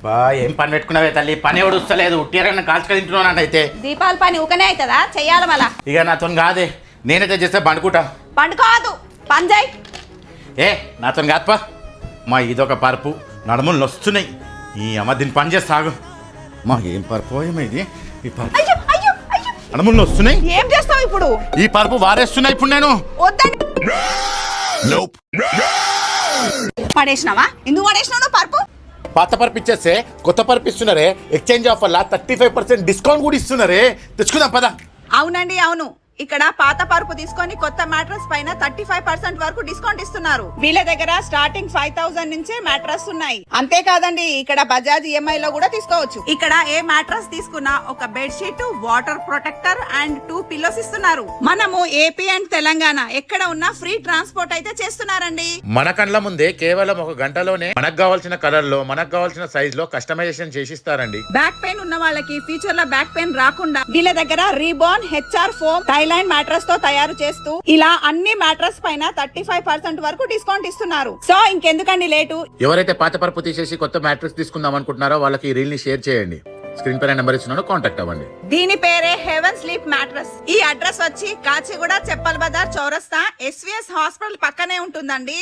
బా ఏం పని పెట్టుకున్నావే తల్లి, పని ఎవడు వస్తలేదు, ఉట్టిరన్న కాల్చుక తింటున్నానంటే. దీపావళి పని ఊకనే అవుతుందా? చెయ్యాలి మళ్ళా. ఇక నాతో కాదే, నేనైతే చేస్తే పండుకుంటా. పండుకోదు, పని చేయి. ఏ నాతో కాదుపా, మా ఇదొక పరుపు, నడుములు నొస్తున్నాయి. ఈ అమ్మ దీన్ని పని చేస్తాగు. మా ఏం పరుపు ఏమో ఇది, ఈ పరుపు అయ్యో అయ్యో అయ్యో, నడుములు నొస్తున్నాయి. ఏం చేస్తావు ఇప్పుడు? ఈ పరుపు వారేస్తున్నా ఇప్పుడు నేను. వద్దండి. పడేసినావా? ఎందుకు పడేసినావు పరుపు? పాత పరుపు ఇచ్చేస్తే కొత్త పరుపు ఇస్తున్నారే, ఎక్స్చేంజ్ ఆఫర్ లా 35% డిస్కౌంట్ కూడా ఇస్తున్నారే. తెచ్చుకుందాం పదా. అవునండి అవును, ఇక్కడ పాత పరుపు తీసుకొని కొత్త మ్యాట్రస్ పైన 35% వరకు డిస్కౌంట్ ఇస్తున్నారు. వీళ్ళ దగ్గర స్టార్టింగ్ 5000 నుంచే మ్యాట్రస్ ఉన్నాయి. అంతేకాదండి, ఇక్కడ బజాజ్ ఈఎంఐ లో కూడా తీసుకోవచ్చు. ఇక్కడ ఏ మ్యాట్రస్ తీసుకున్నా ఒక bed sheet, water protector and 2 pillows ఇస్తున్నారు. మనము ఏపీ అండ్ తెలంగాణ ఎక్కడ ఉన్నా ఫ్రీ ట్రాన్స్పోర్ట్ అయితే చేస్తున్నారండి. మన కండ్ల ముందే కేవలం ఒక గంటలోనే మనకు కావాల్సిన కలర్ లో, మనకు కావాల్సిన సైజ్ లో కస్టమైజేషన్ చేసిస్తారండి. బ్యాక్ పెయిన్ ఉన్న వాళ్ళకి ఫ్యూచర్ లో బ్యాక్ పెయిన్ రాకుండా వీళ్ళ దగ్గర రీబాన్, హెచ్ఆర్ ఫోమ్, థైలాండ్ మ్యాట్రస్ తో తయారు చేస్తూ ఇలా అన్ని మ్యాట్రస్ పైన 35% వరకు డిస్కౌంట్ ఇస్తున్నారు. సో ఇంకెందుకండి లేటు? ఎవరైతే పాత పరుపు తీసేసి కొత్త మ్యాట్రిక్స్ తీసుకుందాం అనుకుంటున్నారో వాళ్ళకి ఈ రీల్ ని షేర్ చేయండి. స్క్రీన్ పైన నెంబర్ ఇస్తున్నాను, కాంటాక్ట్ అవ్వండి. దీని పేరే హెవెన్ స్లీప్ మ్యాట్రస్. ఈ అడ్రస్ వచ్చి కాచిగూడ, చెప్పల్ బజార్, చౌరస్తా, ఎస్విఎస్ హాస్పిటల్ పక్కనే ఉంటుందండి.